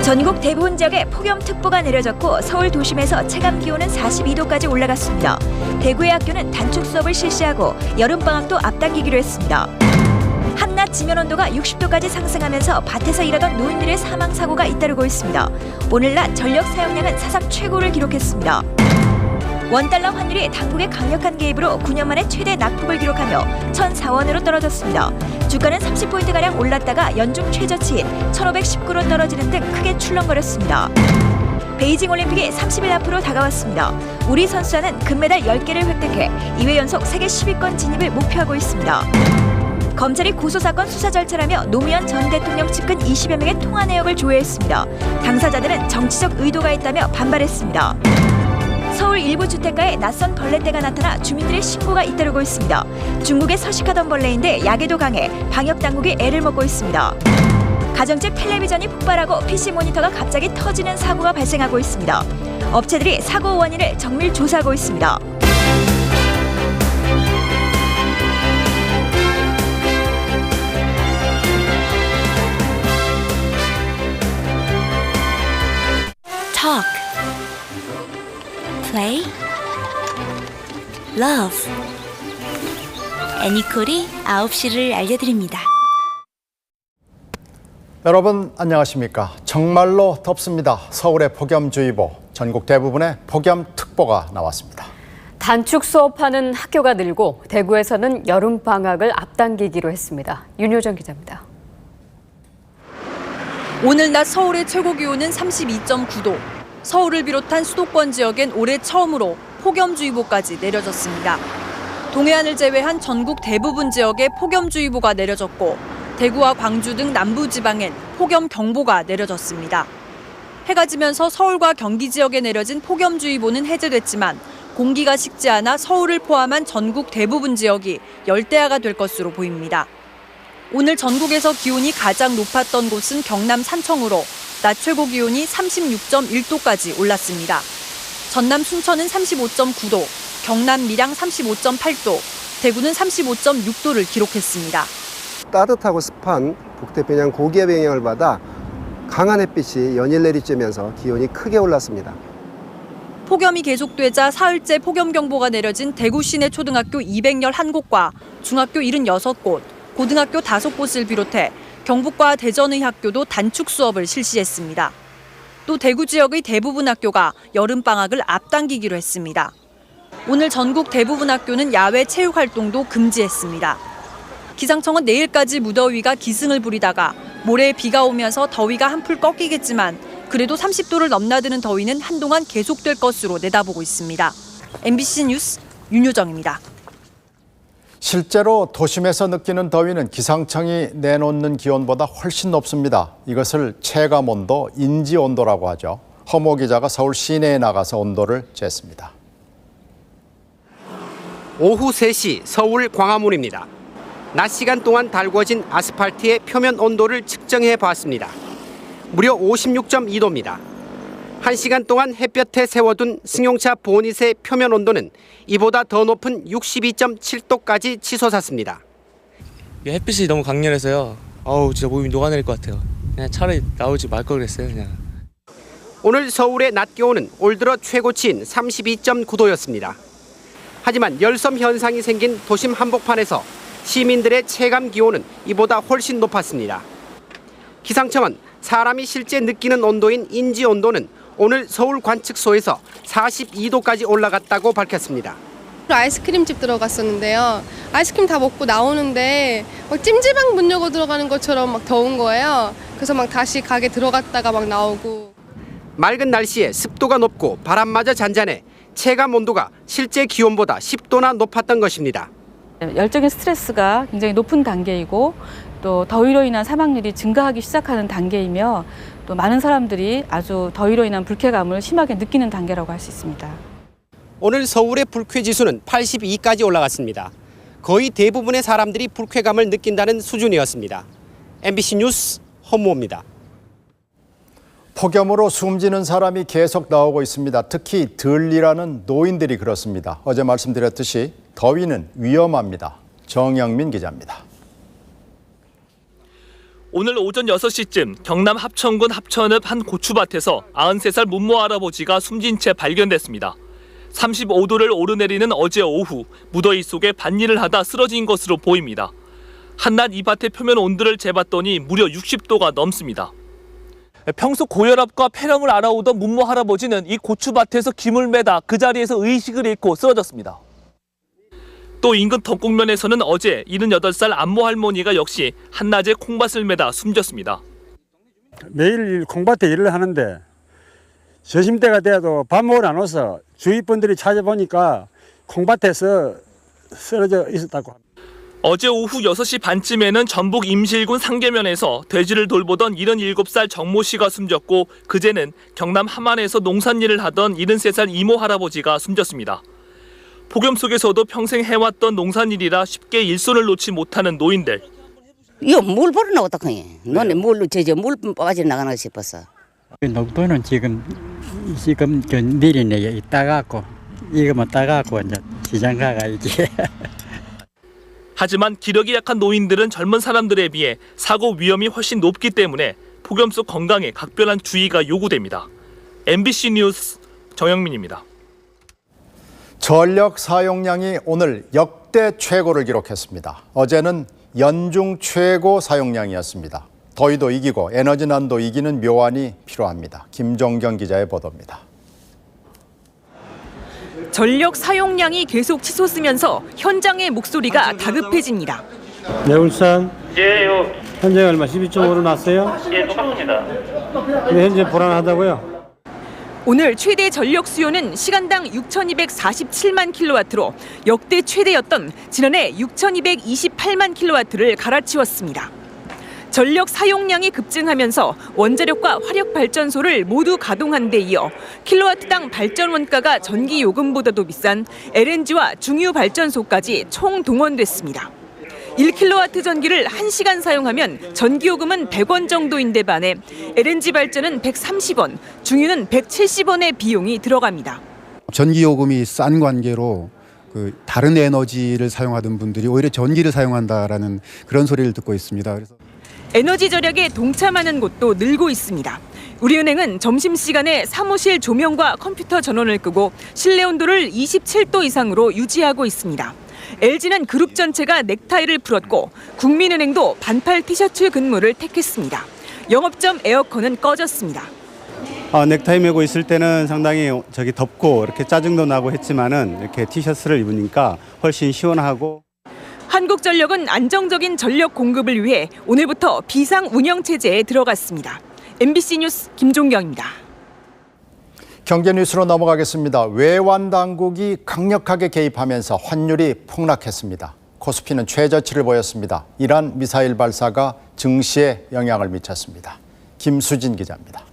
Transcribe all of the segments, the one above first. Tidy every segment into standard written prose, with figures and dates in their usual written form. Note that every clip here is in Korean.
전국 대부분 지역에 폭염특보가 내려졌고 서울 도심에서 체감 기온은 42도까지 올라갔습니다. 대구의 학교는 단축 수업을 실시하고 여름방학도 앞당기기로 했습니다. 한낮 지면 온도가 60도까지 상승하면서 밭에서 일하던 노인들의 사망 사고가 잇따르고 있습니다. 오늘 낮 전력 사용량은 사상 최고를 기록했습니다. 원달러 환율이 당국의 강력한 개입으로 9년 만에 최대 낙폭을 기록하며 1,004원으로 떨어졌습니다. 주가는 30포인트가량 올랐다가 연중 최저치인 1,519로 떨어지는 등 크게 출렁거렸습니다. 베이징 올림픽이 30일 앞으로 다가왔습니다. 우리 선수단은 금메달 10개를 획득해 2회 연속 세계 10위권 진입을 목표하고 있습니다. 검찰이 고소사건 수사 절차라며 노무현 전 대통령 측근 20여 명의 통화 내역을 조회했습니다. 당사자들은 정치적 의도가 있다며 반발했습니다. 서울 일부 주택가에 낯선 벌레떼가 나타나 주민들의 신고가 잇따르고 있습니다. 중국에 서식하던 벌레인데 약에도 강해 방역당국이 애를 먹고 있습니다. 가정집 텔레비전이 폭발하고 PC 모니터가 갑자기 터지는 사고가 발생하고 있습니다. 업체들이 사고 원인을 정밀 조사하고 있습니다. Talk, play, love. 애니콜이 9시를 알려드립니다. 여러분 안녕하십니까? 정말로 덥습니다. 서울의 폭염주의보, 전국 대부분의 폭염특보가 나왔습니다. 단축 수업하는 학교가 늘고 대구에서는 여름방학을 앞당기기로 했습니다. 윤효정 기자입니다. 오늘 낮 서울의 최고 기온은 32.9도. 서울을 비롯한 수도권 지역엔 올해 처음으로 폭염주의보까지 내려졌습니다. 동해안을 제외한 전국 대부분 지역에 폭염주의보가 내려졌고 대구와 광주 등 남부지방엔 폭염경보가 내려졌습니다. 해가 지면서 서울과 경기 지역에 내려진 폭염주의보는 해제됐지만 공기가 식지 않아 서울을 포함한 전국 대부분 지역이 열대야가 될 것으로 보입니다. 오늘 전국에서 기온이 가장 높았던 곳은 경남 산청으로 낮 최고 기온이 36.1도까지 올랐습니다. 전남 순천은 35.9도, 경남 밀양 35.8도, 대구는 35.6도를 기록했습니다. 따뜻하고 습한 북태평양 고기압의 영향을 받아 강한 햇빛이 연일 내리쬐면서 기온이 크게 올랐습니다. 폭염이 계속되자 사흘째 폭염경보가 내려진 대구 시내 초등학교 211곳과 중학교 76곳, 고등학교 5곳을 비롯해 경북과 대전의 학교도 단축 수업을 실시했습니다. 또 대구 지역의 대부분 학교가 여름방학을 앞당기기로 했습니다. 오늘 전국 대부분 학교는 야외 체육 활동도 금지했습니다. 기상청은 내일까지 무더위가 기승을 부리다가 모레 비가 오면서 더위가 한풀 꺾이겠지만 그래도 30도를 넘나드는 더위는 한동안 계속될 것으로 내다보고 있습니다. MBC 뉴스 윤효정입니다. 실제로 도심에서 느끼는 더위는 기상청이 내놓는 기온보다 훨씬 높습니다. 이것을 체감온도, 인지온도라고 하죠. 허모 기자가 서울 시내에 나가서 온도를 쟀습니다. 오후 3시 서울 광화문입니다. 낮 시간 동안 달궈진 아스팔트의 표면 온도를 측정해 봤습니다. 무려 56.2도입니다. 1시간 동안 햇볕에 세워둔 승용차 보닛의 표면 온도는 이보다 더 높은 62.7도까지 치솟았습니다. 햇빛이 너무 강렬해서요. 진짜 몸이 녹아내릴 것 같아요. 그냥 차라리 나오지 말 걸 그랬어요, 그냥. 오늘 서울의 낮 기온은 올 들어 최고치인 32.9도였습니다. 하지만 열섬 현상이 생긴 도심 한복판에서 시민들의 체감 기온은 이보다 훨씬 높았습니다. 기상청은 사람이 실제 느끼는 온도인 인지 온도는 오늘 서울 관측소에서 42도까지 올라갔다고 밝혔습니다. 아이스크림집 들어갔었는데요. 아이스크림 다 먹고 나오는데 막 찜질방 문 열고 들어가는 것처럼 막 더운 거예요. 그래서 막 다시 가게 들어갔다가 막 나오고. 맑은 날씨에 습도가 높고 바람마저 잔잔해 체감 온도가 실제 기온보다 10도나 높았던 것입니다. 열적인 스트레스가 굉장히 높은 단계이고 또 더위로 인한 사망률이 증가하기 시작하는 단계이며 또 많은 사람들이 아주 더위로 인한 불쾌감을 심하게 느끼는 단계라고 할 수 있습니다. 오늘 서울의 불쾌지수는 82까지 올라갔습니다. 거의 대부분의 사람들이 불쾌감을 느낀다는 수준이었습니다. MBC 뉴스 허무호입니다. 폭염으로 숨지는 사람이 계속 나오고 있습니다. 특히 덜 일하는 노인들이 그렇습니다. 어제 말씀드렸듯이 더위는 위험합니다. 정영민 기자입니다. 오늘 오전 6시쯤 경남 합천군 합천읍 한 고추밭에서 93살 문모 할아버지가 숨진 채 발견됐습니다. 35도를 오르내리는 어제 오후 무더위 속에 밭일을 하다 쓰러진 것으로 보입니다. 한낮 이 밭의 표면 온도를 재봤더니 무려 60도가 넘습니다. 평소 고혈압과 폐렴을 앓아오던 문모 할아버지는 이 고추밭에서 김을 매다 그 자리에서 의식을 잃고 쓰러졌습니다. 또 인근 덕곡면에서는 어제 78살 안모 할머니가 역시 한낮에 콩밭을 매다 숨졌습니다. 매일 콩밭에 일을 하는데 저심대가 돼도 밥 먹으러 안 와서 주위 분들이 찾아보니까 콩밭에서 쓰러져 있었다고 합니다. 어제 오후 6시 반쯤에는 전북 임실군 상계면에서 돼지를 돌보던 77살 정모 씨가 숨졌고 그제는 경남 함안에서 농산일을 하던 73살 이모 할아버지가 숨졌습니다. 폭염 속에서도 평생 해왔던 농산일이라 쉽게 일손을 놓지 못하는 노인들. 이거 물 버리나 어떡하니? 너네 물 빠져나가나 싶었어. 농도는 지금 내리네 따갖고 이거만 따갖고 이제 시장 가가야지. 하지만 기력이 약한 노인들은 젊은 사람들에 비해 사고 위험이 훨씬 높기 때문에 폭염 속 건강에 각별한 주의가 요구됩니다. MBC 뉴스 정영민입니다. 전력 사용량이 오늘 역대 최고를 기록했습니다. 어제는 연중 최고 사용량이었습니다. 더위도 이기고 에너지난도 이기는 묘안이 필요합니다. 김정경 기자의 보도입니다. 전력 사용량이 계속 치솟으면서 현장의 목소리가 다급해집니다. 네, 울산. 예요. 현재 얼마? 12.5로 났어요? 예, 똑같습니다. 근데 현재 불안하다고요? 오늘 최대 전력 수요는 시간당 6,247만 킬로와트로 역대 최대였던 지난해 6,228만 킬로와트를 갈아치웠습니다. 전력 사용량이 급증하면서 원자력과 화력발전소를 모두 가동한 데 이어 킬로와트당 발전 원가가 전기 요금보다도 비싼 LNG와 중유발전소까지 총동원됐습니다. 1킬로와트 전기를 1시간 사용하면 전기요금은 100원 정도인데 반해 LNG 발전은 130원, 중유는 170원의 비용이 들어갑니다. 전기요금이 싼 관계로 다른 에너지를 사용하던 분들이 오히려 전기를 사용한다라는 그런 소리를 듣고 있습니다. 그래서 에너지 절약에 동참하는 곳도 늘고 있습니다. 우리은행은 점심시간에 사무실 조명과 컴퓨터 전원을 끄고 실내 온도를 27도 이상으로 유지하고 있습니다. LG는 그룹 전체가 넥타이를 풀었고 국민은행도 반팔 티셔츠 근무를 택했습니다. 영업점 에어컨은 꺼졌습니다. 넥타이 메고 있을 때는 상당히 덥고 이렇게 짜증도 나고 했지만은 이렇게 티셔츠를 입으니까 훨씬 시원하고. 한국전력은 안정적인 전력 공급을 위해 오늘부터 비상 운영 체제에 들어갔습니다. MBC 뉴스 김종경입니다. 경제 뉴스로 넘어가겠습니다. 외환 당국이 강력하게 개입하면서 환율이 폭락했습니다. 코스피는 최저치를 보였습니다. 이란 미사일 발사가 증시에 영향을 미쳤습니다. 김수진 기자입니다.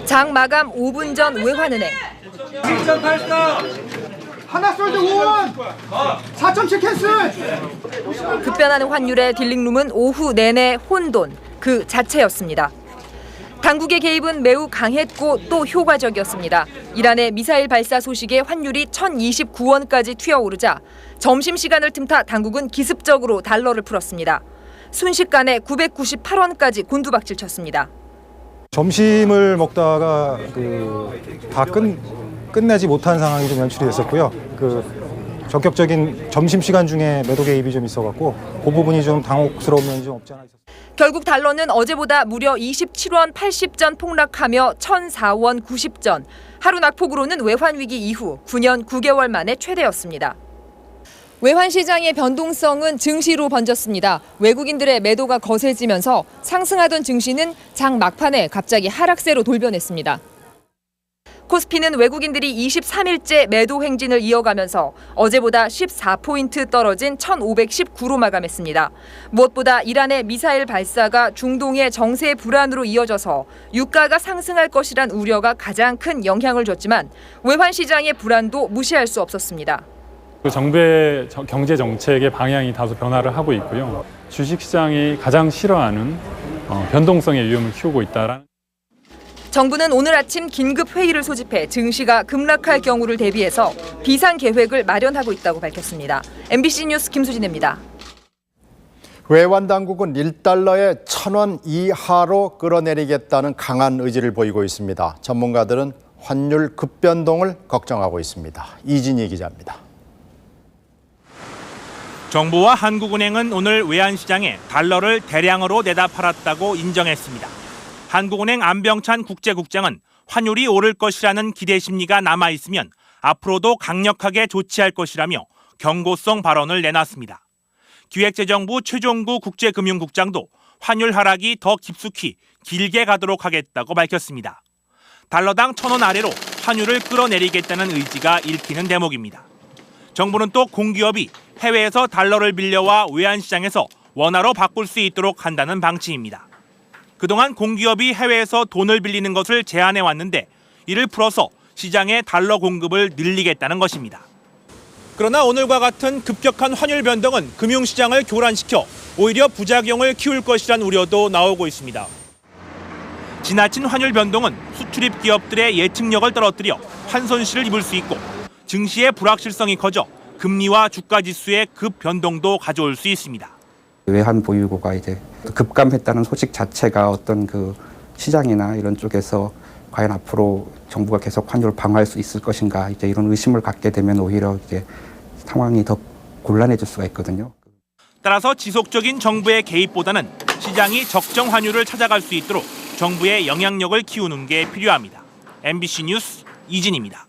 장 마감 5분 전 외환은행. 1.84 하나 솔드 5원 4.7 캔슬. 급변하는 환율의 딜링룸은 오후 내내 혼돈 그 자체였습니다. 당국의 개입은 매우 강했고 또 효과적이었습니다. 이란의 미사일 발사 소식에 환율이 1,029원까지 튀어오르자 점심시간을 틈타 당국은 기습적으로 달러를 풀었습니다. 순식간에 998원까지 곤두박질 쳤습니다. 점심을 먹다가 다 끝내지 못한 상황이 좀 연출이 됐었고요. 적격적인 점심시간 중에 매도 개입이 좀 있어갖고 그 부분이 좀 당혹스러운 면이 좀 없지 않아 있었습니다. 결국 달러는 어제보다 무려 27원 80전 폭락하며 1,004원 90전. 하루 낙폭으로는 외환위기 이후 9년 9개월 만에 최대였습니다. 외환시장의 변동성은 증시로 번졌습니다. 외국인들의 매도가 거세지면서 상승하던 증시는 장 막판에 갑자기 하락세로 돌변했습니다. 코스피는 외국인들이 23일째 매도 행진을 이어가면서 어제보다 14포인트 떨어진 1,519로 마감했습니다. 무엇보다 이란의 미사일 발사가 중동의 정세 불안으로 이어져서 유가가 상승할 것이란 우려가 가장 큰 영향을 줬지만 외환시장의 불안도 무시할 수 없었습니다. 정부의 경제 정책의 방향이 다소 변화를 하고 있고요. 주식시장이 가장 싫어하는 변동성의 위험을 키우고 있다라는. 정부는 오늘 아침 긴급 회의를 소집해 증시가 급락할 경우를 대비해서 비상 계획을 마련하고 있다고 밝혔습니다. MBC 뉴스 김수진입니다. 외환 당국은 1달러에 1,000원 이하로 끌어내리겠다는 강한 의지를 보이고 있습니다. 전문가들은 환율 급변동을 걱정하고 있습니다. 이진희 기자입니다. 정부와 한국은행은 오늘 외환시장에 달러를 대량으로 내다 팔았다고 인정했습니다. 한국은행 안병찬 국제국장은 환율이 오를 것이라는 기대 심리가 남아있으면 앞으로도 강력하게 조치할 것이라며 경고성 발언을 내놨습니다. 기획재정부 최종구 국제금융국장도 환율 하락이 더 깊숙이 길게 가도록 하겠다고 밝혔습니다. 달러당 1,000원 아래로 환율을 끌어내리겠다는 의지가 읽히는 대목입니다. 정부는 또 공기업이 해외에서 달러를 빌려와 외환시장에서 원화로 바꿀 수 있도록 한다는 방침입니다. 그동안 공기업이 해외에서 돈을 빌리는 것을 제한해 왔는데 이를 풀어서 시장에 달러 공급을 늘리겠다는 것입니다. 그러나 오늘과 같은 급격한 환율 변동은 금융시장을 교란시켜 오히려 부작용을 키울 것이란 우려도 나오고 있습니다. 지나친 환율 변동은 수출입 기업들의 예측력을 떨어뜨려 환손실을 입을 수 있고 증시의 불확실성이 커져 금리와 주가 지수의 급 변동도 가져올 수 있습니다. 외환 보유고가 이제 급감했다는 소식 자체가 어떤 그 시장이나 이런 쪽에서 과연 앞으로 정부가 계속 환율을 방어할 수 있을 것인가 이제 이런 의심을 갖게 되면 오히려 이제 상황이 더 곤란해질 수가 있거든요. 따라서 지속적인 정부의 개입보다는 시장이 적정 환율을 찾아갈 수 있도록 정부의 영향력을 키우는 게 필요합니다. MBC 뉴스 이진입니다.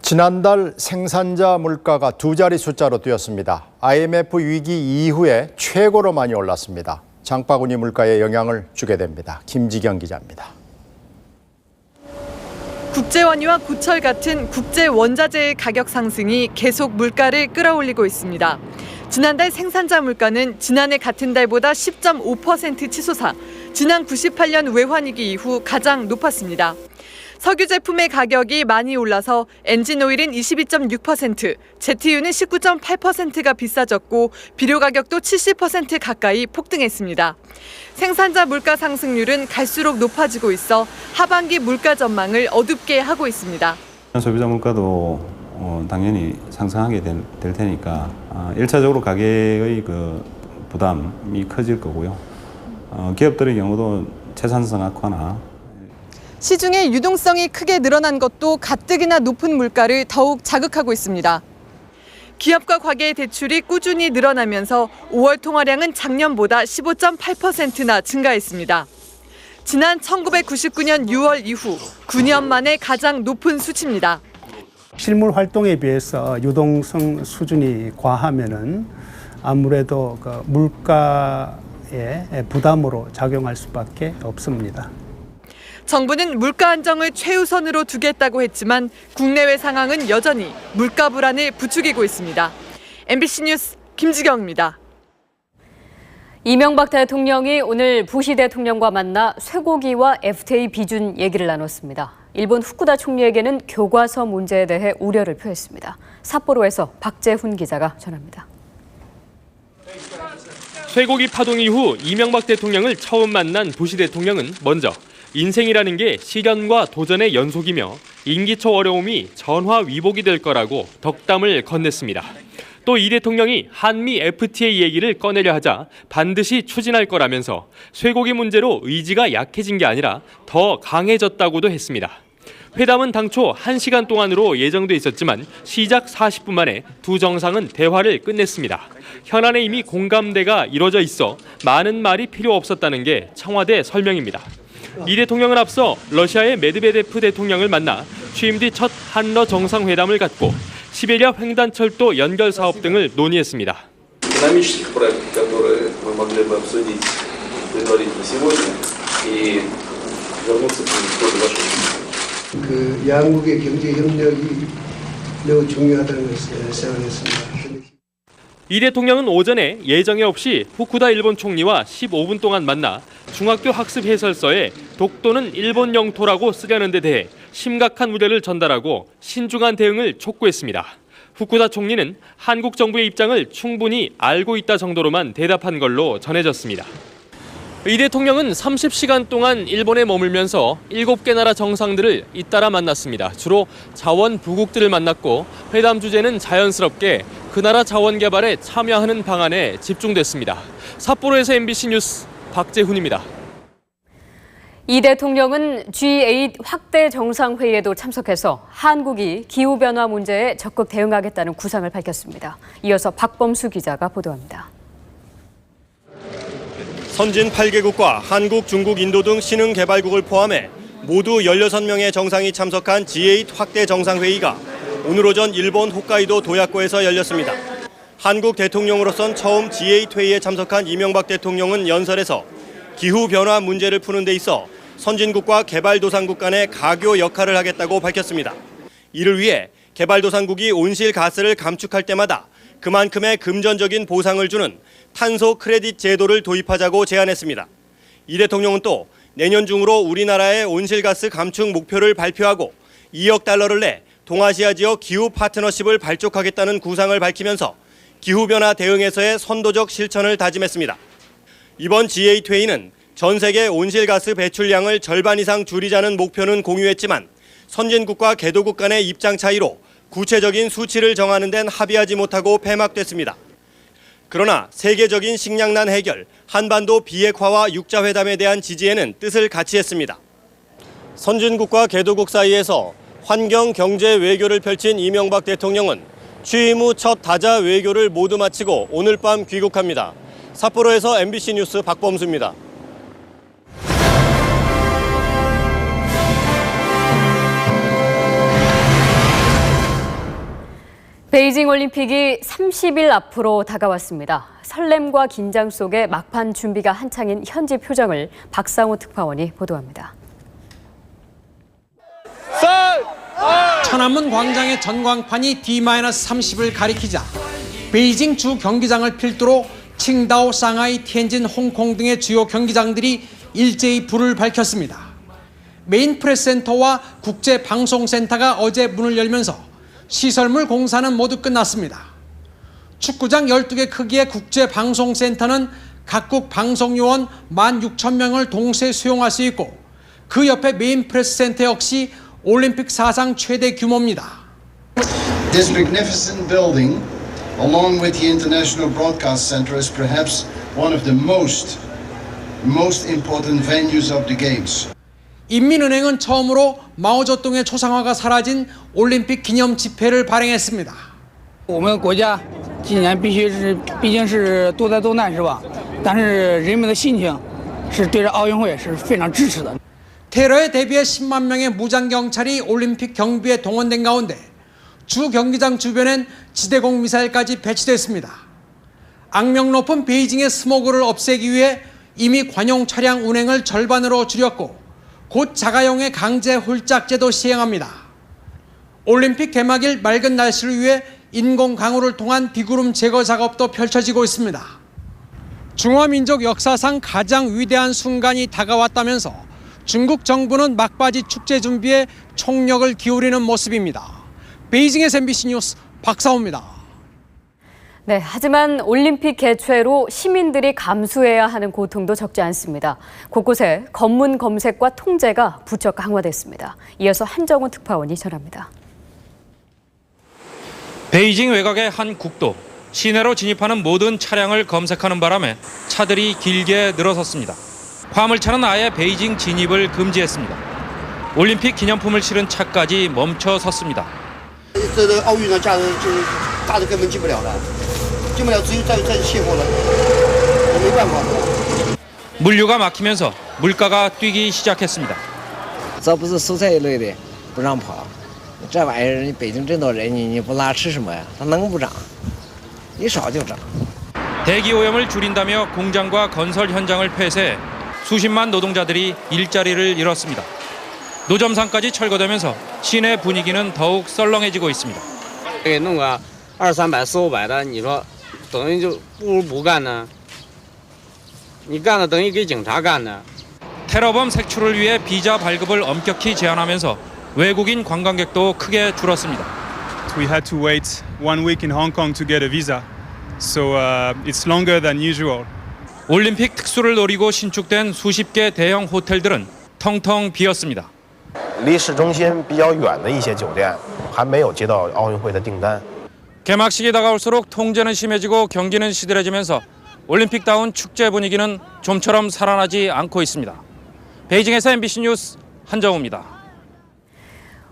지난달 생산자 물가가 두 자리 숫자로 뛰었습니다. IMF 위기 이후에 최고로 많이 올랐습니다. 장바구니 물가에 영향을 주게 됩니다. 김지경 기자입니다. 국제원유와 고철 같은 국제 원자재의 가격 상승이 계속 물가를 끌어올리고 있습니다. 지난달 생산자 물가는 지난해 같은 달보다 10.5% 치솟아 지난 98년 외환위기 이후 가장 높았습니다. 석유 제품의 가격이 많이 올라서 엔진오일은 22.6%, 제트유는 19.8%가 비싸졌고 비료 가격도 70% 가까이 폭등했습니다. 생산자 물가 상승률은 갈수록 높아지고 있어 하반기 물가 전망을 어둡게 하고 있습니다. 소비자 물가도 당연히 상승하게 될 테니까 1차적으로 가격의 그 부담이 커질 거고요. 기업들의 경우도 채산성 악화나 시중의 유동성이 크게 늘어난 것도 가뜩이나 높은 물가를 더욱 자극하고 있습니다. 기업과 가계의 대출이 꾸준히 늘어나면서 5월 통화량은 작년보다 15.8%나 증가했습니다. 지난 1999년 6월 이후 9년 만에 가장 높은 수치입니다. 실물 활동에 비해서 유동성 수준이 과하면은 아무래도 그 물가의 부담으로 작용할 수밖에 없습니다. 정부는 물가 안정을 최우선으로 두겠다고 했지만 국내외 상황은 여전히 물가 불안을 부추기고 있습니다. MBC 뉴스 김지경입니다. 이명박 대통령이 오늘 부시 대통령과 만나 쇠고기와 FTA 비준 얘기를 나눴습니다. 일본 후쿠다 총리에게는 교과서 문제에 대해 우려를 표했습니다. 삿포로에서 박재훈 기자가 전합니다. 쇠고기 파동 이후 이명박 대통령을 처음 만난 부시 대통령은 먼저 인생이라는 게 시련과 도전의 연속이며 임기 초 어려움이 전화 위복이 될 거라고 덕담을 건넸습니다. 또 이 대통령이 한미 FTA 얘기를 꺼내려 하자 반드시 추진할 거라면서 쇠고기 문제로 의지가 약해진 게 아니라 더 강해졌다고도 했습니다. 회담은 당초 1시간 동안으로 예정돼 있었지만 시작 40분 만에 두 정상은 대화를 끝냈습니다. 현안에 이미 공감대가 이뤄져 있어 많은 말이 필요 없었다는 게 청와대 설명입니다. 이 대통령은 앞서 러시아의 메드베데프 대통령을 만나 취임 뒤 첫 한러 정상회담을 갖고 시베리아 횡단철도 연결 사업 등을 논의했습니다. 그 양국의 경제 협력이 매우 중요하다는 것을 생각했습니다. 이 대통령은 오전에 예정에 없이 후쿠다 일본 총리와 15분 동안 만나 중학교 학습 해설서에 독도는 일본 영토라고 쓰려는 데 대해 심각한 우려를 전달하고 신중한 대응을 촉구했습니다. 후쿠다 총리는 한국 정부의 입장을 충분히 알고 있다 정도로만 대답한 걸로 전해졌습니다. 이 대통령은 30시간 동안 일본에 머물면서 7개 나라 정상들을 잇따라 만났습니다. 주로 자원부국들을 만났고 회담 주제는 자연스럽게 그 나라 자원 개발에 참여하는 방안에 집중됐습니다. 삿포로에서 MBC 뉴스 박재훈입니다. 이 대통령은 G8 확대 정상회의에도 참석해서 한국이 기후변화 문제에 적극 대응하겠다는 구상을 밝혔습니다. 이어서 박범수 기자가 보도합니다. 선진 8개국과 한국, 중국, 인도 등 신흥개발국을 포함해 모두 16명의 정상이 참석한 G8 확대 정상회의가 오늘 오전 일본 홋카이도 도야코에서 열렸습니다. 한국 대통령으로선 처음 G8 회의에 참석한 이명박 대통령은 연설에서 기후변화 문제를 푸는 데 있어 선진국과 개발도상국 간의 가교 역할을 하겠다고 밝혔습니다. 이를 위해 개발도상국이 온실가스를 감축할 때마다 그만큼의 금전적인 보상을 주는 탄소 크레딧 제도를 도입하자고 제안했습니다. 이 대통령은 또 내년 중으로 우리나라의 온실가스 감축 목표를 발표하고 2억 달러를 내 동아시아 지역 기후 파트너십을 발족하겠다는 구상을 밝히면서 기후변화 대응에서의 선도적 실천을 다짐했습니다. 이번 G8 회의는 전 세계 온실가스 배출량을 절반 이상 줄이자는 목표는 공유했지만 선진국과 개도국 간의 입장 차이로 구체적인 수치를 정하는 데는 합의하지 못하고 폐막됐습니다. 그러나 세계적인 식량난 해결, 한반도 비핵화와 육자회담에 대한 지지에는 뜻을 같이 했습니다. 선진국과 개도국 사이에서 환경, 경제, 외교를 펼친 이명박 대통령은 취임 후 첫 다자 외교를 모두 마치고 오늘 밤 귀국합니다. 삿포로에서 MBC 뉴스 박범수입니다. 베이징 올림픽이 30일 앞으로 다가왔습니다. 설렘과 긴장 속에 막판 준비가 한창인 현지 표정을 박상호 특파원이 보도합니다. 천안문 광장의 전광판이 D-30을 가리키자 베이징 주 경기장을 필두로 칭다오, 상하이, 티엔진, 홍콩 등의 주요 경기장들이 일제히 불을 밝혔습니다. 메인 프레스센터와 국제방송센터가 어제 문을 열면서 시설물 공사는 모두 끝났습니다. 축구장 12개 크기의 국제방송센터는 각국 방송요원 16,000명을 동시에 수용할 수 있고 그 옆에 메인 프레스센터 역시 올림픽 사상 최대 규모입니다. This magnificent building, along with the International Broadcast Center, is perhaps one of the most important venues of the Games. 인민은행은 처음으로 마오쩌둥의 초상화가 사라진 올림픽 기념 지폐를 발행했습니다. 我们国家今年毕竟是多灾多难是吧？但是人们的心情是对这奥运会是非常支持的。 테러에 대비해 10만 명의 무장 경찰이 올림픽 경비에 동원된 가운데 주 경기장 주변엔 지대공 미사일까지 배치됐습니다. 악명 높은 베이징의 스모그를 없애기 위해 이미 관용 차량 운행을 절반으로 줄였고 곧 자가용의 강제 홀짝제도 시행합니다. 올림픽 개막일 맑은 날씨를 위해 인공 강우를 통한 비구름 제거 작업도 펼쳐지고 있습니다. 중화민족 역사상 가장 위대한 순간이 다가왔다면서 중국 정부는 막바지 축제 준비에 총력을 기울이는 모습입니다. 베이징에서 MBC 뉴스 박사호입니다. 네, 하지만 올림픽 개최로 시민들이 감수해야 하는 고통도 적지 않습니다. 곳곳에 검문 검색과 통제가 부쩍 강화됐습니다. 이어서 한정훈 특파원이 전합니다. 베이징 외곽의 한 국도, 시내로 진입하는 모든 차량을 검색하는 바람에 차들이 길게 늘어섰습니다. 화물차는 아예 베이징 진입을 금지했습니다. 올림픽 기념품을 실은 차까지 멈춰 섰습니다. 물류가 막히면서 물가가 뛰기 시작했습니다. 这不是蔬菜类的不让跑，这玩意儿你北京这么多人，你不拉吃什么呀？它能不涨？一少就涨。 대기 오염을 줄인다며 공장과 건설 현장을 폐쇄해 수십만 노동자들이 일자리를 잃었습니다. 노점상까지 철거되면서 시내 분위기는 더욱 썰렁해지고 있습니다. 给弄个200-300、400-500的，你说等于就不如不干呢？你干了等于给警察干呢。 테러범 색출을 위해 비자 발급을 엄격히 제한하면서 외국인 관광객도 크게 줄었습니다. We had to wait 1 week in Hong Kong to get a visa, so it's longer than usual. 올림픽 특수를 노리고 신축된 수십 개 대형 호텔들은 텅텅 비었습니다. 离市中心比较远的一些酒店还没有接到奥运会的订单。 개막식이 다가올수록 통제는 심해지고 경기는 시들해지면서 올림픽다운 축제 분위기는 좀처럼 살아나지 않고 있습니다. 베이징에서 MBC 뉴스 한정우입니다.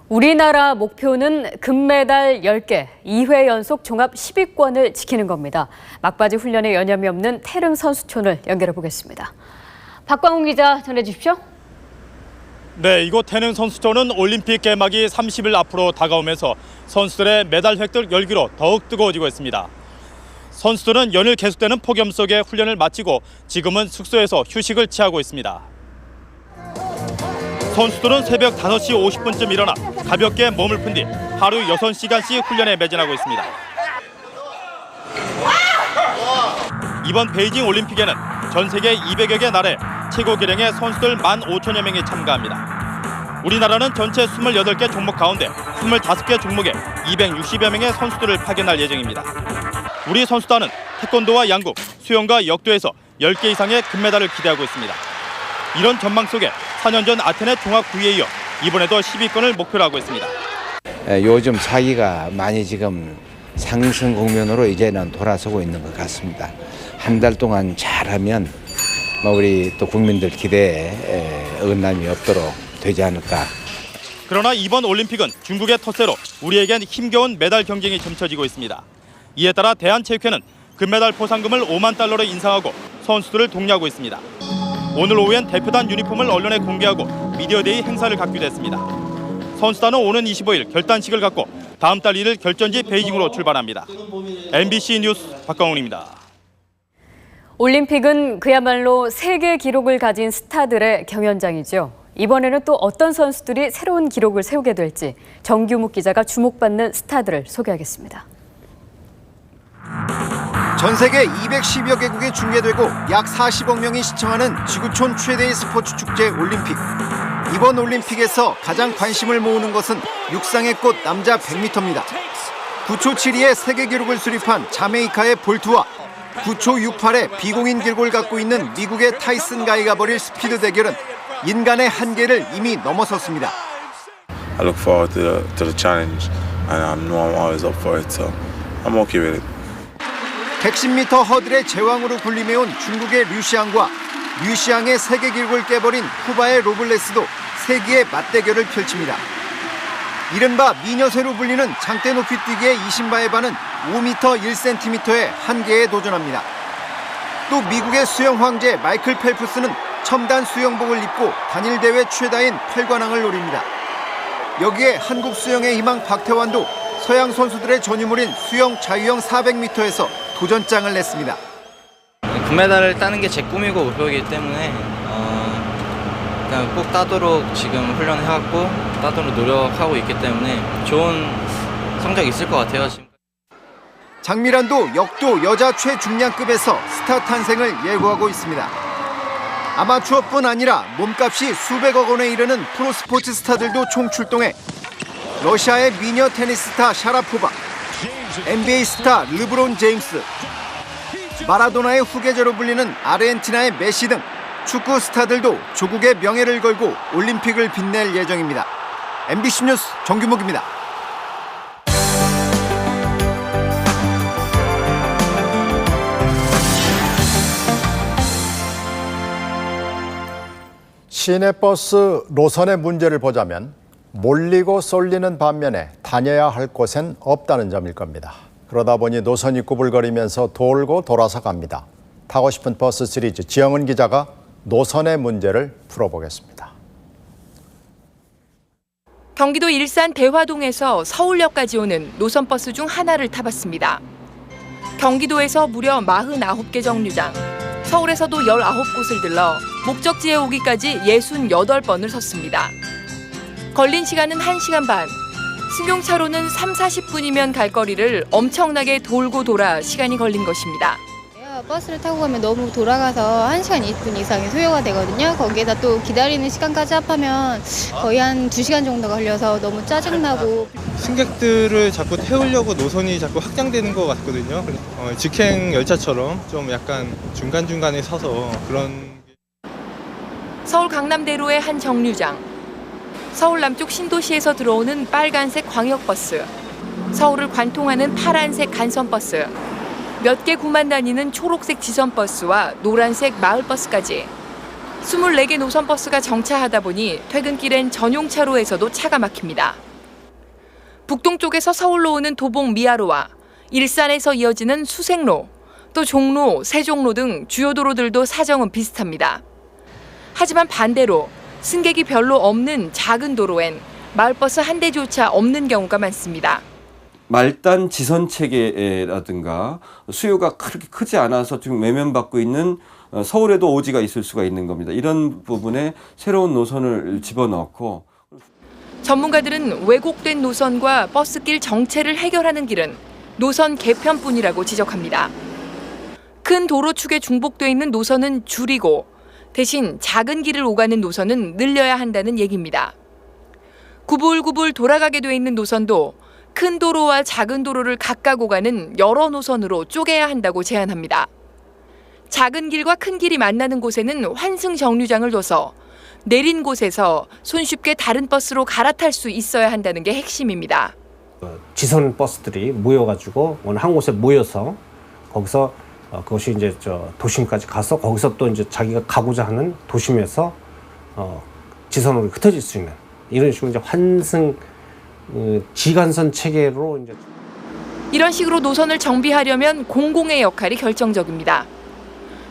우리나라 목표는 금메달 10개, 2회 연속 종합 10위권을 지키는 겁니다. 막바지 훈련에 여념이 없는 태릉 선수촌을 연결해 보겠습니다. 박광훈 기자 전해주십시오. 네, 이곳 태릉 선수촌은 올림픽 개막이 30일 앞으로 다가오면서 선수들의 메달 획득 열기로 더욱 뜨거워지고 있습니다. 선수들은 연일 계속되는 폭염 속에 훈련을 마치고 지금은 숙소에서 휴식을 취하고 있습니다. 선수들은 새벽 5시 50분쯤 일어나 가볍게 몸을 푼 뒤 하루 6시간씩 훈련에 매진하고 있습니다. 이번 베이징 올림픽에는 전 세계 200여 개 나라의 최고 기량의 선수들 15,000여 명이 참가합니다. 우리나라는 전체 28개 종목 가운데 25개 종목에 260여 명의 선수들을 파견할 예정입니다. 우리 선수단은 태권도와 양궁, 수영과 역도에서 10개 이상의 금메달을 기대하고 있습니다. 이런 전망 속에 4년 전 아테네 종합구위에 이어 이번에도 10위권을 목표로 하고 있습니다. 요즘 사기가 많이 지금 상승 국면으로 이제는 돌아서고 있는 것 같습니다. 한 달 동안 잘하면 우리 또 국민들 기대에 어긋남이 없도록 되지 않을까. 그러나 이번 올림픽은 중국의 텃세로 우리에겐 힘겨운 메달 경쟁이 점쳐지고 있습니다. 이에 따라 대한체육회는 금메달 포상금을 5만 달러로 인상하고 선수들을 독려하고 있습니다. 오늘 오후엔 대표단 유니폼을 언론에 공개하고 미디어데이 행사를 갖기도 했습니다. 선수단은 오는 25일 결단식을 갖고 다음 달 1일 결전지 베이징으로 출발합니다. MBC 뉴스 박광훈입니다. 올림픽은 그야말로 세계 기록을 가진 스타들의 경연장이죠. 이번에는 또 어떤 선수들이 새로운 기록을 세우게 될지 정규묵 기자가 주목받는 스타들을 소개하겠습니다. 전 세계 210여 개국에 중계되고 약 40억 명이 시청하는 지구촌 최대의 스포츠 축제 올림픽. 이번 올림픽에서 가장 관심을 모으는 것은 육상의 꽃 남자 100m입니다. 9초 72의 세계 기록을 수립한 자메이카의 볼트와 9초 68의 비공인 기록을 갖고 있는 미국의 타이슨 가이가 벌일 스피드 대결은 인간의 한계를 이미 넘어섰습니다. I look forward to the challenge and I know I'm always up for it, so I'm okay with it. 110m 허들의 제왕으로 군림해온 중국의 류시앙과 류시앙의 세계 기록을 깨버린 쿠바의 로블레스도 세기의 맞대결을 펼칩니다. 이른바 미녀새로 불리는 장대 높이 뛰기의 이신바에바는 5m 1cm의 한계에 도전합니다. 또 미국의 수영 황제 마이클 펠프스는 첨단 수영복을 입고 단일 대회 최다인 8관왕을 노립니다. 여기에 한국 수영의 희망 박태환도 서양 선수들의 전유물인 수영 자유형 400m에서 도전장을 냈습니다. 금메달을 따는 게 제 꿈이고 목표이기 때문에 그냥 꼭 따도록 지금 훈련해왔고 따도록 노력하고 있기 때문에 좋은 성적 있을 것 같아요. 지금. 장미란도 역도 여자 최중량급에서 스타 탄생을 예고하고 있습니다. 아마추어뿐 아니라 몸값이 수백억 원에 이르는 프로스포츠 스타들도 총출동해 러시아의 미녀 테니스 스타 샤라포바, NBA 스타 르브론 제임스, 마라도나의 후계자로 불리는 아르헨티나의 메시 등 축구 스타들도 조국의 명예를 걸고 올림픽을 빛낼 예정입니다. MBC 뉴스 정규묵입니다. 시내버스 노선의 문제를 보자면 몰리고 쏠리는 반면에 다녀야 할 곳엔 없다는 점일 겁니다. 그러다 보니 노선이 구불거리면서 돌고 돌아서 갑니다. 타고 싶은 버스 시리즈 지영은 기자가 노선의 문제를 풀어보겠습니다. 경기도 일산 대화동에서 서울역까지 오는 노선버스 중 하나를 타봤습니다. 경기도에서 무려 49개 정류장, 서울에서도 19곳을 들러 목적지에 오기까지 68번을 섰습니다. 걸린 시간은 1시간 반. 승용차로는 30-40분이면 갈 거리를 엄청나게 돌고 돌아 시간이 걸린 것입니다. 버스를 타고 가면 너무 돌아가서 1시간 20분 이상이 소요가 되거든요. 거기에다 또 기다리는 시간까지 합하면 거의 한 2시간 정도가 걸려서 너무 짜증나고. 승객들을 자꾸 태우려고 노선이 자꾸 확장되는 것 같거든요. 직행 열차처럼 좀 약간 중간중간에 서서 그런. 서울 강남대로의 한 정류장. 서울 남쪽 신도시에서 들어오는 빨간색 광역버스. 서울을 관통하는 파란색 간선버스, 몇 개 구만 다니는 초록색 지선버스와 노란색 마을버스까지 24개 노선버스가 정차하다 보니 퇴근길엔 전용차로에서도 차가 막힙니다. 북동쪽에서 서울로 오는 도봉 미아로와 일산에서 이어지는 수색로, 또 종로, 세종로 등 주요 도로들도 사정은 비슷합니다. 하지만 반대로 승객이 별로 없는 작은 도로엔 마을버스 한 대조차 없는 경우가 많습니다. 말단 지선 체계라든가 수요가 그렇게 크지 않아서 지금 외면받고 있는 서울에도 오지가 있을 수가 있는 겁니다. 이런 부분에 새로운 노선을 집어넣고 전문가들은 왜곡된 노선과 버스길 정체를 해결하는 길은 노선 개편뿐이라고 지적합니다. 큰 도로축에 중복돼 있는 노선은 줄이고 대신 작은 길을 오가는 노선은 늘려야 한다는 얘기입니다. 구불구불 돌아가게 돼 있는 노선도 큰 도로와 작은 도로를 각각 오가는 여러 노선으로 쪼개야 한다고 제안합니다. 작은 길과 큰 길이 만나는 곳에는 환승 정류장을 둬서 내린 곳에서 손쉽게 다른 버스로 갈아탈 수 있어야 한다는 게 핵심입니다. 지선 버스들이 모여가지고 어느 한 곳에 모여서 거기서 그것이 이제 도심까지 가서 거기서 또 이제 자기가 가고자 하는 도심에서 지선으로 흩어질 수 있는 이런 식으로 이제 환승 지간선 체계로 이제 이런 식으로 노선을 정비하려면 공공의 역할이 결정적입니다.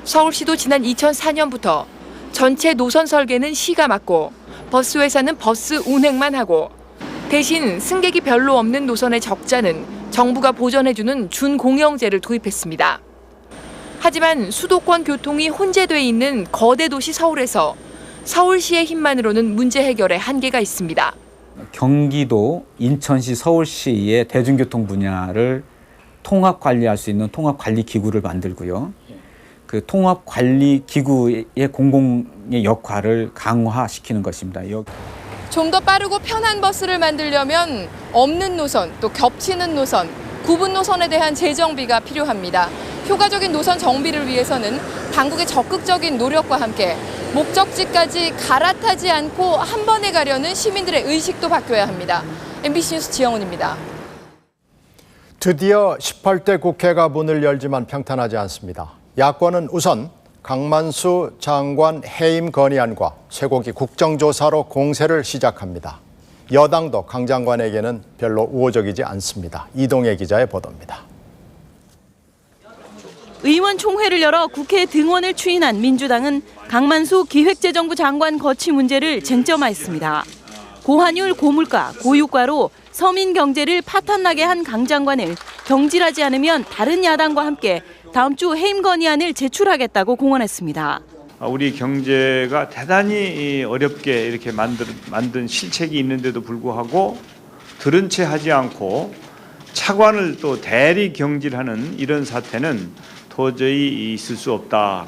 서울시도 지난 2004년부터 전체 노선 설계는 시가 맡고 버스 회사는 버스 운행만 하고 대신 승객이 별로 없는 노선의 적자는 정부가 보전해주는 준공영제를 도입했습니다. 하지만 수도권 교통이 혼재돼 있는 거대 도시 서울에서 서울시의 힘만으로는 문제 해결에 한계가 있습니다. 경기도, 인천시, 서울시의 대중교통 분야를 통합 관리할 수 있는 통합관리기구를 만들고요. 그 통합관리기구의 공공의 역할을 강화시키는 것입니다. 좀 더 빠르고 편한 버스를 만들려면 없는 노선, 또 겹치는 노선, 구분 노선에 대한 재정비가 필요합니다. 효과적인 노선 정비를 위해서는 당국의 적극적인 노력과 함께 목적지까지 갈아타지 않고 한 번에 가려는 시민들의 의식도 바뀌어야 합니다. MBC 뉴스 지영훈입니다. 드디어 18대 국회가 문을 열지만 평탄하지 않습니다. 야권은 우선 강만수 장관 해임 건의안과 쇠고기 국정조사로 공세를 시작합니다. 여당도 강 장관에게는 별로 우호적이지 않습니다. 이동혜 기자의 보도입니다. 의원총회를 열어 국회 등원을 추인한 민주당은 강만수 기획재정부 장관 거취 문제를 쟁점화했습니다. 고환율, 고물가, 고유가로 서민 경제를 파탄나게 한 강 장관을 경질하지 않으면 다른 야당과 함께 다음 주 해임 건의안을 제출하겠다고 공언했습니다. 우리 경제가 대단히 어렵게 이렇게 만든 실책이 있는데도 불구하고 들은 채 하지 않고 차관을 또 대리 경질하는 이런 사태는 도저히 있을 수 없다.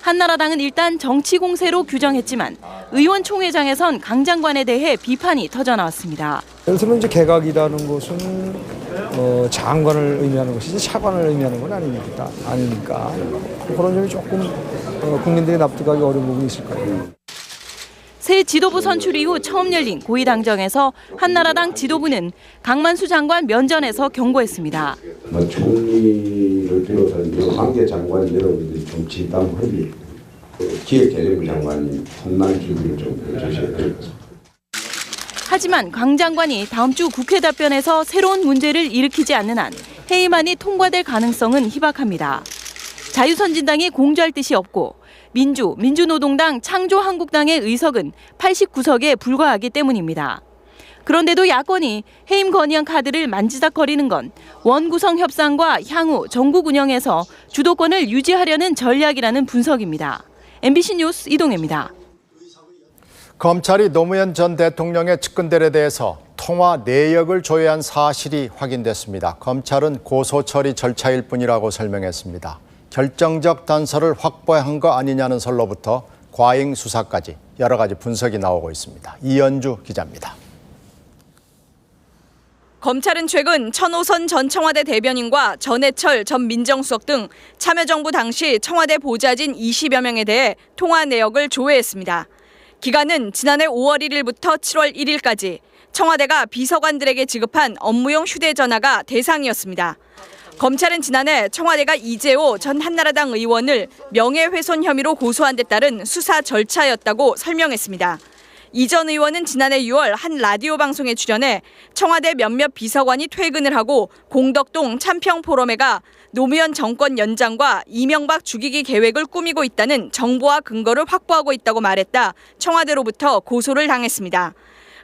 한나라당은 일단 정치 공세로 규정했지만 의원총회장에선 강 장관에 대해 비판이 터져나왔습니다. 여기서는 이제 개각이라는 것은 장관을 의미하는 것이지 차관을 의미하는 건 아니니까 그런 점이 조금 국민들이 납득하기 어려운 부분이 있을 거예요. 새 지도부 선출 이후 처음 열린 고위당정에서 한나라당 지도부는 강만수 장관 면전에서 경고했습니다. 총리를 비롯한 관계 장관 여러분들이 좀 진담하니 기획재정부 장관이 혼날 준비를 좀 해주셔야 될 것입니다. 하지만 강 장관이 다음 주 국회 답변에서 새로운 문제를 일으키지 않는 한 해임안이 통과될 가능성은 희박합니다. 자유선진당이 공조할 뜻이 없고 민주노동당, 창조한국당의 의석은 89석에 불과하기 때문입니다. 그런데도 야권이 해임 건의안 카드를 만지작거리는 건 원구성 협상과 향후 전국 운영에서 주도권을 유지하려는 전략이라는 분석입니다. MBC 뉴스 이동혜입니다. 검찰이 노무현 전 대통령의 측근들에 대해서 통화 내역을 조회한 사실이 확인됐습니다. 검찰은 고소 처리 절차일 뿐이라고 설명했습니다. 결정적 단서를 확보한 거 아니냐는 설로부터 과잉 수사까지 여러 가지 분석이 나오고 있습니다. 이연주 기자입니다. 검찰은 최근 천호선 전 청와대 대변인과 전해철 전 민정수석 등 참여정부 당시 청와대 보좌진 20여 명에 대해 통화 내역을 조회했습니다. 기간은 지난해 5월 1일부터 7월 1일까지 청와대가 비서관들에게 지급한 업무용 휴대전화가 대상이었습니다. 검찰은 지난해 청와대가 이재호 전 한나라당 의원을 명예훼손 혐의로 고소한 데 따른 수사 절차였다고 설명했습니다. 이 전 의원은 지난해 6월 한 라디오 방송에 출연해 청와대 몇몇 비서관이 퇴근을 하고 공덕동 참평포럼에 가 노무현 정권 연장과 이명박 죽이기 계획을 꾸미고 있다는 정보와 근거를 확보하고 있다고 말했다 청와대로부터 고소를 당했습니다.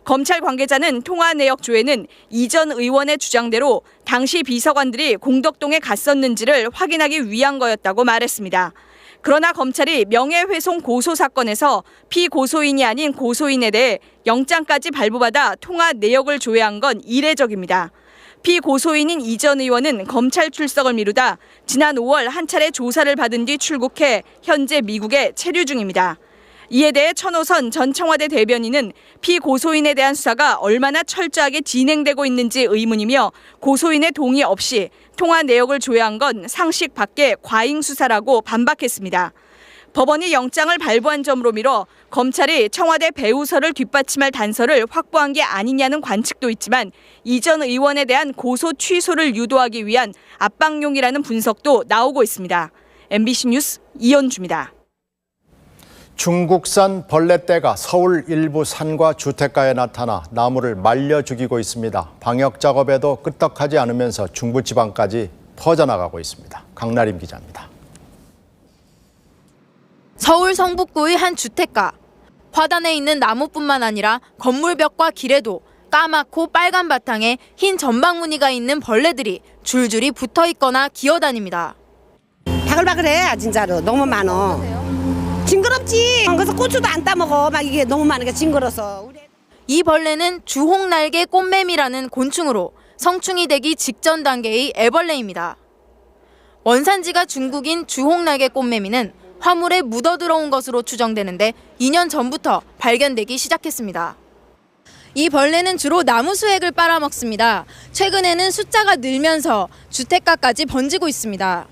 검찰 관계자는 통화 내역 조회는 이 전 의원의 주장대로 당시 비서관들이 공덕동에 갔었는지를 확인하기 위한 거였다고 말했습니다. 그러나 검찰이 명예훼손 고소 사건에서 피고소인이 아닌 고소인에 대해 영장까지 발부받아 통화 내역을 조회한 건 이례적입니다. 피고소인인 이 전 의원은 검찰 출석을 미루다 지난 5월 한 차례 조사를 받은 뒤 출국해 현재 미국에 체류 중입니다. 이에 대해 천호선 전 청와대 대변인은 피고소인에 대한 수사가 얼마나 철저하게 진행되고 있는지 의문이며 고소인의 동의 없이 통화 내역을 조회한 건 상식 밖의 과잉 수사라고 반박했습니다. 법원이 영장을 발부한 점으로 미뤄 검찰이 청와대 배우설을 뒷받침할 단서를 확보한 게 아니냐는 관측도 있지만 이 전 의원에 대한 고소 취소를 유도하기 위한 압박용이라는 분석도 나오고 있습니다. MBC 뉴스 이현주입니다. 중국산 벌레떼가 서울 일부 산과 주택가에 나타나 나무를 말려 죽이고 있습니다. 방역 작업에도 끄떡하지 않으면서 중부지방까지 퍼져나가고 있습니다. 강나림 기자입니다. 서울 성북구의 한 주택가. 화단에 있는 나무뿐만 아니라 건물벽과 길에도 까맣고 빨간 바탕에 흰 전방무늬가 있는 벌레들이 줄줄이 붙어 있거나 기어다닙니다. 바글바글해 진짜로 너무 많어. 징그럽지. 그래서 고추도 안 따먹어. 막 이게 너무 많으니까 징그러서. 이 벌레는 주홍날개 꽃매미라는 곤충으로 성충이 되기 직전 단계의 애벌레입니다. 원산지가 중국인 주홍날개 꽃매미는 화물에 묻어들어온 것으로 추정되는데 2년 전부터 발견되기 시작했습니다. 이 벌레는 주로 나무 수액을 빨아먹습니다. 최근에는 숫자가 늘면서 주택가까지 번지고 있습니다.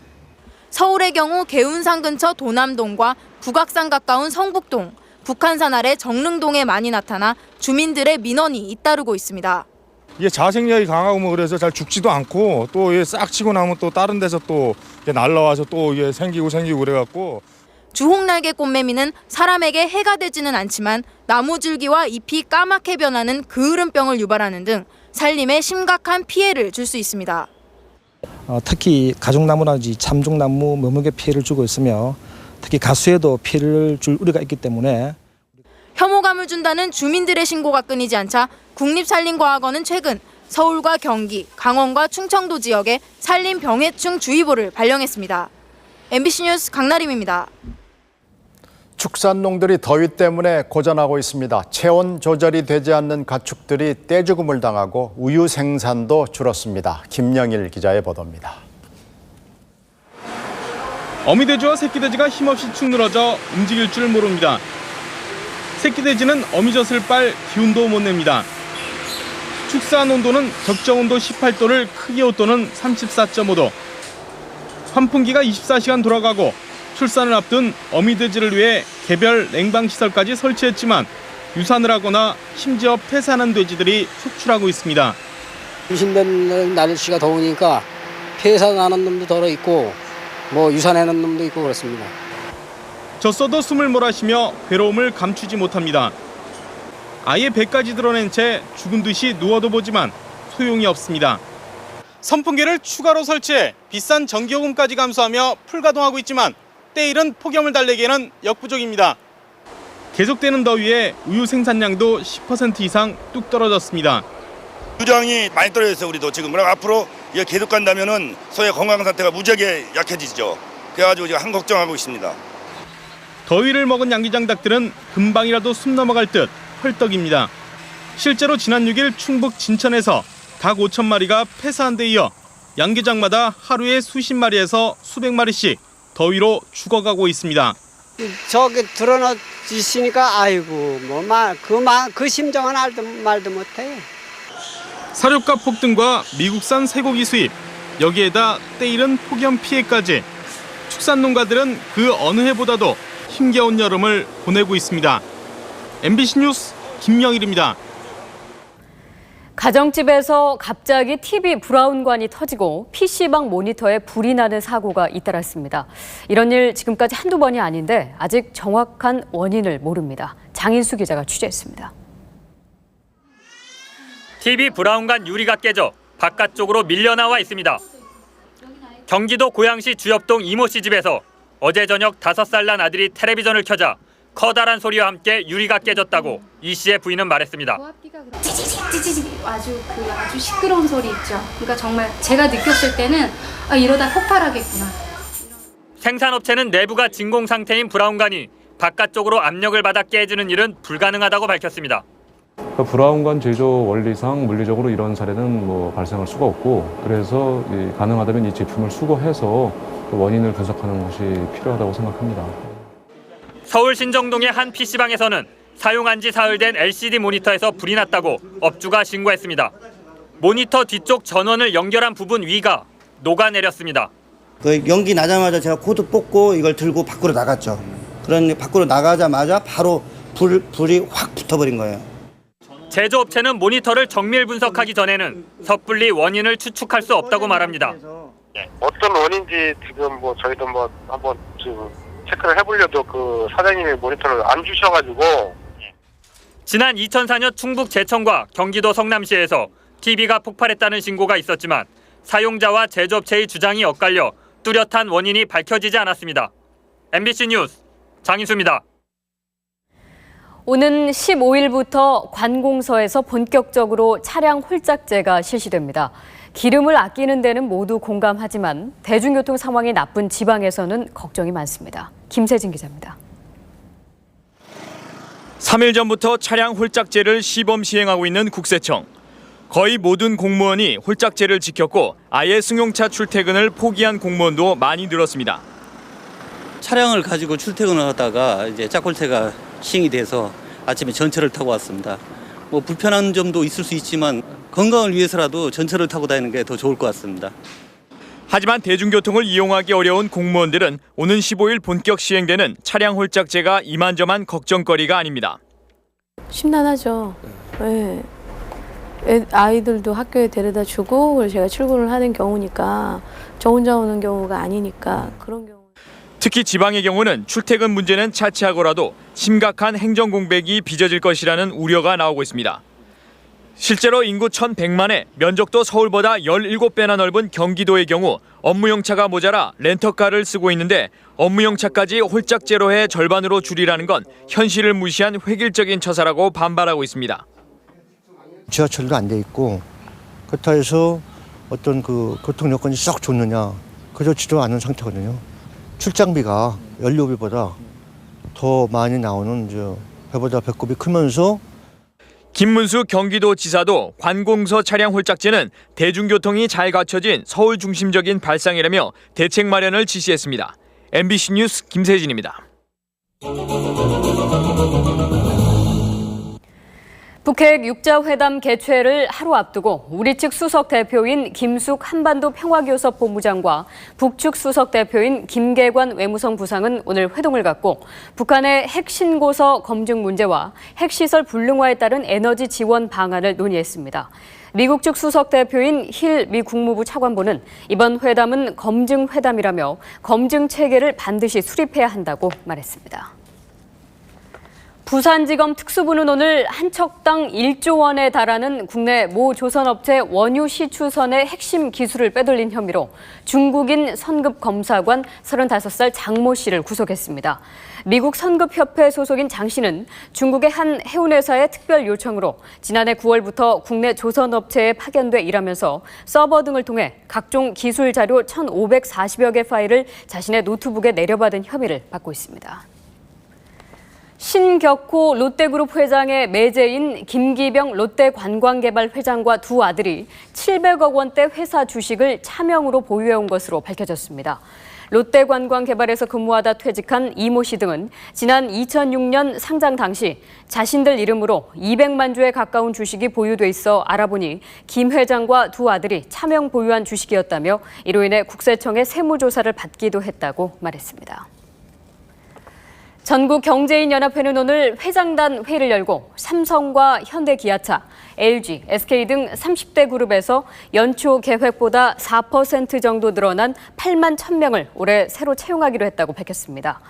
서울의 경우 개운산 근처 도남동과 북악산 가까운 성북동, 북한산 아래 정릉동에 많이 나타나 주민들의 민원이 잇따르고 있습니다. 이게 자생력이 강하고 뭐 그래서 잘 죽지도 않고 또 이게 싹 치고 나면 또 다른 데서 또 날라와서 또 이게 생기고 그래갖고. 주홍날개 꽃매미는 사람에게 해가 되지는 않지만 나무줄기와 잎이 까맣게 변하는 그을음병을 유발하는 등 살림에 심각한 피해를 줄 수 있습니다. 특히 가죽나무라든지 참종나무 머무게 피해를 주고 있으며 특히 가수에도 피해를 줄 우려가 있기 때문에 혐오감을 준다는 주민들의 신고가 끊이지 않자 국립산림과학원은 최근 서울과 경기, 강원과 충청도 지역에 산림병해충 주의보를 발령했습니다. MBC 뉴스 강나림입니다. 축산농들이 더위 때문에 고전하고 있습니다. 체온 조절이 되지 않는 가축들이 떼죽음을 당하고 우유 생산도 줄었습니다. 김영일 기자의 보도입니다. 어미돼지와 새끼돼지가 힘없이 축 늘어져 움직일 줄 모릅니다. 새끼돼지는 어미젖을 빨 기운도 못 냅니다. 축산 온도는 적정온도 18도를 크게 웃도는 34.5도. 환풍기가 24시간 돌아가고 출산을 앞둔 어미돼지를 위해 개별 냉방시설까지 설치했지만 유산을 하거나 심지어 폐사하는 돼지들이 속출하고 있습니다. 유신된 날씨가 더우니까 폐사하는 놈도 덜어 있고 뭐 유산하는 놈도 있고 그렇습니다. 젖소도 숨을 몰아쉬며 괴로움을 감추지 못합니다. 아예 배까지 드러낸 채 죽은 듯이 누워도 보지만 소용이 없습니다. 선풍기를 추가로 설치해 비싼 전기요금까지 감수하며 풀가동하고 있지만 때일은 폭염을 달래기에는 역부족입니다. 계속되는 더위에 우유 생산량도 10% 이상 뚝 떨어졌습니다. 유량이 많이 떨어졌어요. 우리도 지금. 그럼 앞으로 이게 계속 간다면은 소의 건강 상태가 무지하게 약해지죠. 그래가지고 지금 한 걱정하고 있습니다. 더위를 먹은 양기장 닭들은 금방이라도 숨 넘어갈 듯 헐떡입니다. 실제로 지난 6일 충북 진천에서 닭 5천 마리가 폐사한 데 이어 양기장마다 하루에 수십 마리에서 수백 마리씩 더위로 죽어가고 있습니다. 저기 드러나 있으니까 아이고 그 심정은 말도 못해. 사료값 폭등과 미국산 쇠고기 수입, 여기에다 때이른 폭염 피해까지 축산농가들은 그 어느 해보다도 힘겨운 여름을 보내고 있습니다. MBC 뉴스 김영일입니다. 가정집에서 갑자기 TV 브라운관이 터지고 PC방 모니터에 불이 나는 사고가 잇따랐습니다. 이런 일 지금까지 한두 번이 아닌데 아직 정확한 원인을 모릅니다. 장인수 기자가 취재했습니다. TV 브라운관 유리가 깨져 바깥쪽으로 밀려나와 있습니다. 경기도 고양시 주엽동 이모 씨 집에서 어제 저녁 5살 난 아들이 텔레비전을 켜자 커다란 소리와 함께 유리가 깨졌다고 이 씨의 부인은 말했습니다. 찌찌찌찌 아주 시끄러운 소리 있죠. 그러니까 정말 제가 느꼈을 때는 이러다 폭발하겠구나. 생산업체는 내부가 진공 상태인 브라운관이 바깥쪽으로 압력을 받아 깨지는 일은 불가능하다고 밝혔습니다. 브라운관 제조 원리상 물리적으로 이런 사례는 발생할 수가 없고, 그래서 가능하다면 이 제품을 수거해서 원인을 분석하는 것이 필요하다고 생각합니다. 서울 신정동의 한 PC방에서는 사용한 지 사흘 된 LCD 모니터에서 불이 났다고 업주가 신고했습니다. 모니터 뒤쪽 전원을 연결한 부분 위가 녹아내렸습니다. 그 연기 나자마자 제가 코드 뽑고 이걸 들고 밖으로 나갔죠. 그런 밖으로 나가자마자 바로 불이 확 붙어버린 거예요. 제조업체는 모니터를 정밀 분석하기 전에는 섣불리 원인을 추측할 수 없다고 말합니다. 어떤 원인지 지금 저희도 한번 체크를 해보려도 그 사장님이 모니터를 안 주셔가지고. 지난 2004년 충북 제천과 경기도 성남시에서 TV가 폭발했다는 신고가 있었지만 사용자와 제조업체의 주장이 엇갈려 뚜렷한 원인이 밝혀지지 않았습니다. MBC 뉴스 장인수입니다. 오는 15일부터 관공서에서 본격적으로 차량 홀짝제가 실시됩니다. 기름을 아끼는 데는 모두 공감하지만 대중교통 상황이 나쁜 지방에서는 걱정이 많습니다. 김세진 기자입니다. 3일 전부터 차량 홀짝제를 시범 시행하고 있는 국세청. 거의 모든 공무원이 홀짝제를 지켰고 아예 승용차 출퇴근을 포기한 공무원도 많이 늘었습니다. 차량을 가지고 출퇴근을 하다가 이제 짝홀태가 시행이 돼서 아침에 전철을 타고 왔습니다. 불편한 점도 있을 수 있지만 건강을 위해서라도 전철을 타고 다니는 게 더 좋을 것 같습니다. 하지만 대중교통을 이용하기 어려운 공무원들은 오는 15일 본격 시행되는 차량 홀짝제가 이만저만 걱정거리가 아닙니다. 심란하죠. 네. 아이들도 학교에 데려다 주고 그래서 제가 출근을 하는 경우니까 저 혼자 오는 경우가 아니니까 그런 경우. 특히 지방의 경우는 출퇴근 문제는 차치하고라도 심각한 행정 공백이 빚어질 것이라는 우려가 나오고 있습니다. 실제로 인구 1,100만에 면적도 서울보다 17배나 넓은 경기도의 경우 업무용 차가 모자라 렌터카를 쓰고 있는데 업무용 차까지 홀짝제로 해 절반으로 줄이라는 건 현실을 무시한 획일적인 처사라고 반발하고 있습니다. 지하철도 안 돼 있고 그렇다 해서 어떤 교통 여건이 썩 좋느냐 그렇지도 않은 상태거든요. 출장비가 연료비보다 더 많이 나오는 배보다 배꼽이 크면서 김문수 경기도지사도 관공서 차량 홀짝제는 대중교통이 잘 갖춰진 서울 중심적인 발상이라며 대책 마련을 지시했습니다. MBC 뉴스 김세진입니다. 북핵 6자 회담 개최를 하루 앞두고 우리 측 수석 대표인 김숙 한반도 평화교섭 본부장과 북측 수석 대표인 김계관 외무성 부상은 오늘 회동을 갖고 북한의 핵신고서 검증 문제와 핵시설 불능화에 따른 에너지 지원 방안을 논의했습니다. 미국 측 수석 대표인 힐 미 국무부 차관보는 이번 회담은 검증 회담이라며 검증 체계를 반드시 수립해야 한다고 말했습니다. 부산지검 특수부는 오늘 한 척당 1조 원에 달하는 국내 모 조선업체 원유시추선의 핵심 기술을 빼돌린 혐의로 중국인 선급검사관 35살 장모 씨를 구속했습니다. 미국 선급협회 소속인 장 씨는 중국의 한 해운회사의 특별 요청으로 지난해 9월부터 국내 조선업체에 파견돼 일하면서 서버 등을 통해 각종 기술 자료 1,540여 개 파일을 자신의 노트북에 내려받은 혐의를 받고 있습니다. 신격호 롯데그룹 회장의 매제인 김기병 롯데관광개발 회장과 두 아들이 700억 원대 회사 주식을 차명으로 보유해온 것으로 밝혀졌습니다. 롯데관광개발에서 근무하다 퇴직한 이모 씨 등은 지난 2006년 상장 당시 자신들 이름으로 200만 주에 가까운 주식이 보유돼 있어 알아보니 김 회장과 두 아들이 차명 보유한 주식이었다며 이로 인해 국세청의 세무조사를 받기도 했다고 말했습니다. 전국경제인연합회는 오늘 회장단 회의를 열고 삼성과 현대기아차, LG, SK 등 30대 그룹에서 연초 계획보다 4% 정도 늘어난 8만 1,000명을 올해 새로 채용하기로 했다고 밝혔습니다.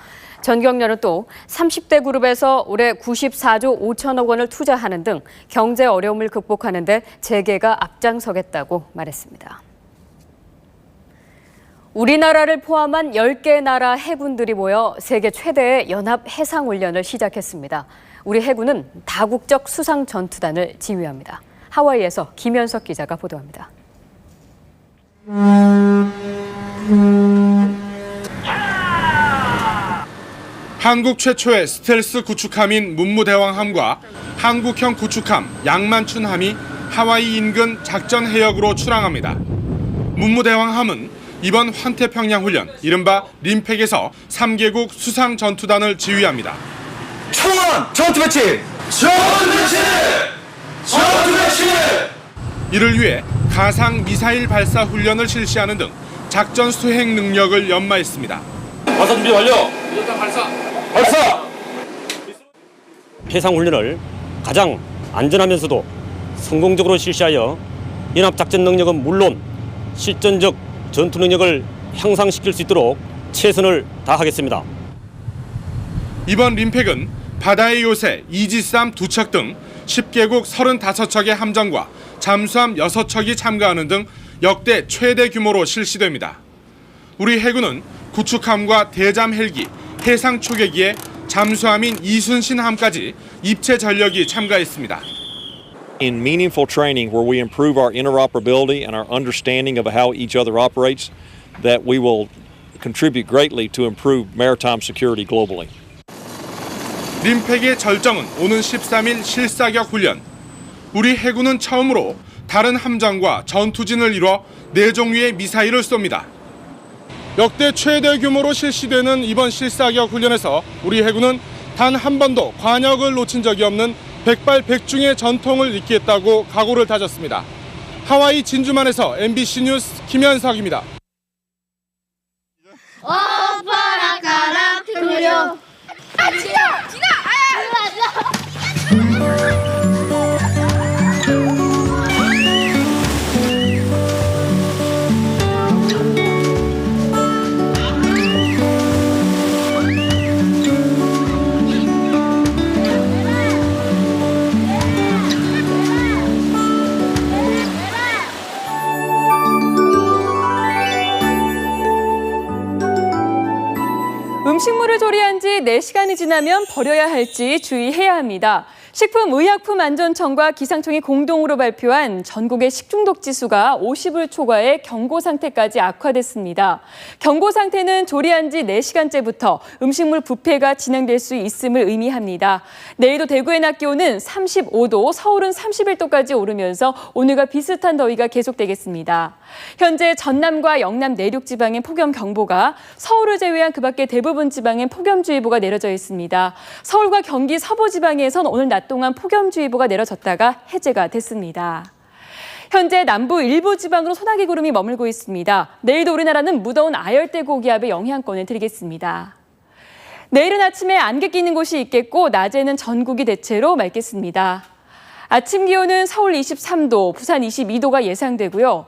전경련은 또 30대 그룹에서 올해 94조 5천억 원을 투자하는 등 경제 어려움을 극복하는 데 재계가 앞장서겠다고 말했습니다. 우리나라를 포함한 10개 나라 해군들이 모여 세계 최대의 연합 해상훈련을 시작했습니다. 우리 해군은 다국적 수상 전투단을 지휘합니다. 하와이에서 김현석 기자가 보도합니다. 한국 최초의 스텔스 구축함인 문무대왕함과 한국형 구축함 양만춘함이 하와이 인근 작전 해역으로 출항합니다. 문무대왕함은 이번 환태평양 훈련, 이른바 림팩에서 3개국 수상 전투단을 지휘합니다. 총원 전투 배치! 전투 배치! 전투 배치! 이를 위해 가상 미사일 발사 훈련을 실시하는 등 작전 수행 능력을 연마했습니다. 발사 준비 완료! 발사! 해상 훈련을 가장 안전하면서도 성공적으로 실시하여 연합작전 능력은 물론 실전적 전투 능력을 향상시킬 수 있도록 최선을 다하겠습니다. 이번 림팩은 바다의 요새 이지스함 2척 등 10개국 35척의 함정과 잠수함 6척이 참가하는 등 역대 최대 규모로 실시됩니다. 우리 해군은 구축함과 대잠 헬기, 해상 초계기에 잠수함인 이순신함까지 입체 전력이 참가했습니다. In meaningful training where we improve our interoperability and our understanding of how each other operates, that we will contribute greatly to improve maritime security globally. 림팩의 절정은 오는 13일 실사격 훈련. 우리 해군은 처음으로 다른 함정과 전투진을 이뤄 4종류의 미사일을 쏩니다. 역대 최대 규모로 실시되는 이번 실사격 훈련에서 우리 해군은 단 한 번도 관역을 놓친 적이 없는 백발백중의 전통을 잇겠다고 각오를 다졌습니다. 하와이 진주만에서 MBC 뉴스 김현석입니다. 오빠라 가라 돌려. 지나! 음식물을 조리한 지 4시간이 지나면 버려야 할지 주의해야 합니다. 식품의약품안전청과 기상청이 공동으로 발표한 전국의 식중독 지수가 50을 초과해 경고 상태까지 악화됐습니다. 경고 상태는 조리한 지 4시간째부터 음식물 부패가 진행될 수 있음을 의미합니다. 내일도 대구의 낮 기온은 35도, 서울은 31도까지 오르면서 오늘과 비슷한 더위가 계속되겠습니다. 현재 전남과 영남 내륙 지방엔 폭염경보가, 서울을 제외한 그 밖의 대부분 지방엔 폭염주의보가 내려져 있습니다. 서울과 경기 서부 지방에선 오늘 낮 동안 폭염주의보가 내려졌다가 해제가 됐습니다. 현재 남부 일부 지방으로 소나기 구름이 머물고 있습니다. 내일도 우리나라는 무더운 아열대 고기압의 영향권을 드리겠습니다. 내일은 아침에 안개 끼는 곳이 있겠고 낮에는 전국이 대체로 맑겠습니다. 아침 기온은 서울 23도, 부산 22도가 예상되고요.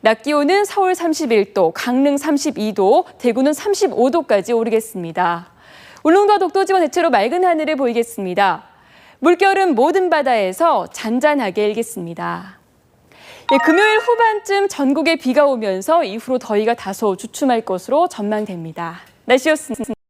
낮 기온은 서울 31도, 강릉 32도, 대구는 35도까지 오르겠습니다. 울릉도와 독도지와 대체로 맑은 하늘을 보이겠습니다. 물결은 모든 바다에서 잔잔하게 일겠습니다. 금요일 후반쯤 전국에 비가 오면서 이후로 더위가 다소 주춤할 것으로 전망됩니다. 날씨였습니다.